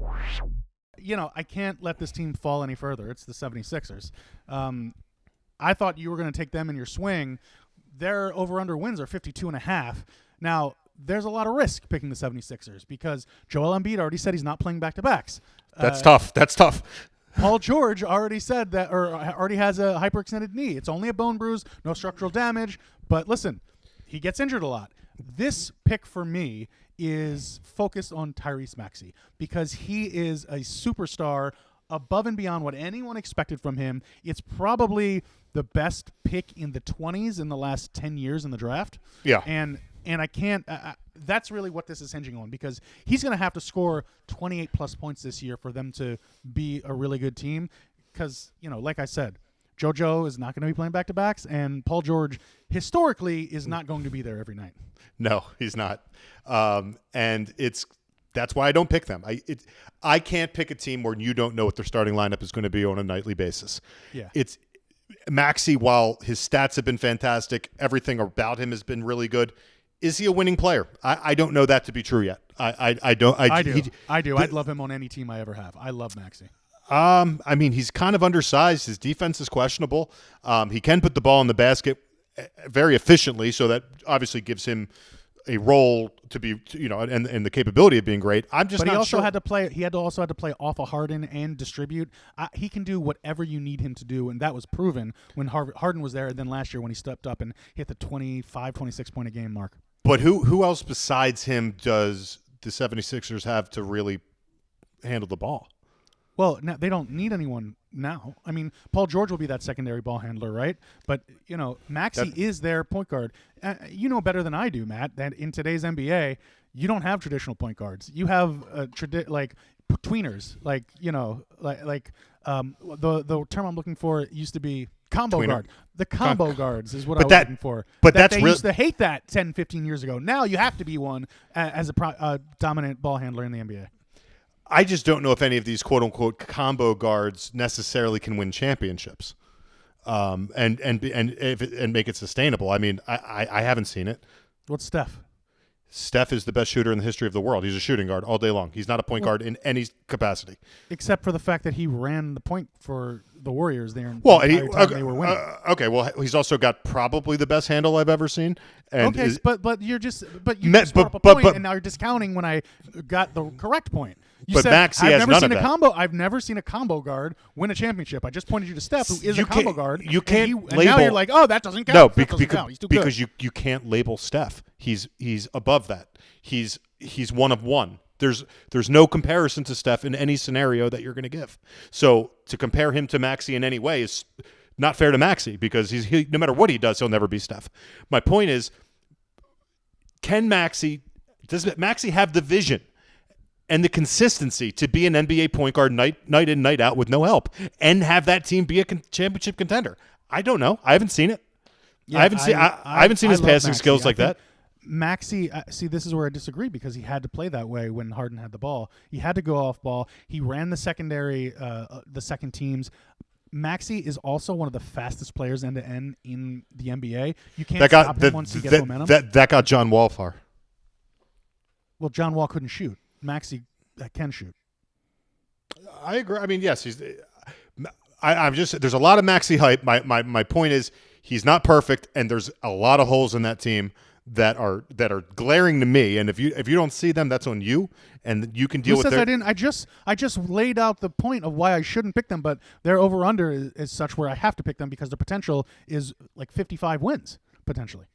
I can't let this team fall any further. It's the 76ers. I thought you were going to take them in your swing. Their over-under wins are 52.5. Now, there's a lot of risk picking the 76ers because Joel Embiid already said he's not playing back-to-backs. That's tough. That's tough. Paul George already said that, or already has a hyperextended knee. It's only a bone bruise, no structural damage. But listen, he gets injured a lot. This pick for me is focused on Tyrese Maxey because he is a superstar above and beyond what anyone expected from him. It's probably the best pick in the 20s in the last 10 years in the draft. Yeah. And I can't that's really what this is hinging on because he's going to have to score 28-plus points this year for them to be a really good team because, like I said, JoJo is not going to be playing back-to-backs, and Paul George historically is not going to be there every night. No, he's not. And that's why I don't pick them. I can't pick a team where you don't know what their starting lineup is going to be on a nightly basis. Yeah. It's Maxey, while his stats have been fantastic, everything about him has been really good. Is he a winning player? I don't know that to be true yet. I don't. I do. I'd love him on any team I ever have. I love Maxey. He's kind of undersized. His defense is questionable. He can put the ball in the basket very efficiently, so that obviously gives him a role to be, and the capability of being great. I'm just. But he also sure. had to play. He also had to play off of Harden and distribute. He can do whatever you need him to do, and that was proven when Harden was there. And then last year when he stepped up and hit the 25, 26 point a game mark. But who else besides him does the 76ers have to really handle the ball? Well, now, they don't need anyone now. I mean, Paul George will be that secondary ball handler, right? But, Maxey is their point guard. You know better than I do, Matt, that in today's NBA, you don't have traditional point guards. You have tweeners, the term I'm looking for used to be combo guard. The combo guards is what I was looking for. But they used to hate that 10, 15 years ago. Now you have to be one as a dominant ball handler in the NBA. I just don't know if any of these quote-unquote combo guards necessarily can win championships, and make it sustainable. I mean, I haven't seen it. What's Steph? Steph is the best shooter in the history of the world. He's a shooting guard all day long. He's not a point guard in any capacity. Except for the fact that he ran the point for the Warriors there. They were winning. Okay, well, he's also got probably the best handle I've ever seen. And but you just brought up a point, and now you're discounting when I got the correct point. You said, Maxey has none of that. I've never seen a combo guard win a championship. I just pointed you to Steph, who is a combo guard. You can't label. And now you're like, oh, that doesn't count. No, He's too because good. you can't label Steph. He's above that. He's one of one. There's no comparison to Steph in any scenario that you're going to give. So to compare him to Maxey in any way is not fair to Maxey because no matter what he does, he'll never be Steph. My point is, does Maxey have the vision and the consistency to be an NBA point guard night in, night out with no help and have that team be a championship contender? I don't know. I haven't seen it. Yeah, I haven't seen his passing skills like that. Maxey, see, this is where I disagree because he had to play that way when Harden had the ball. He had to go off ball. He ran the secondary, the second teams. Maxey is also one of the fastest players end to end in the NBA. You can't stop him once he gets momentum. That got John Wall far. Well, John Wall couldn't shoot. Maxey can shoot. I agree. I mean, yes, there's a lot of Maxey hype. My point is he's not perfect, and there's a lot of holes in that team that are glaring to me. And if you don't see them, that's on you, and you can deal with I didn't. I just laid out the point of why I shouldn't pick them, but their over under is such where I have to pick them because the potential is like 55 wins potentially.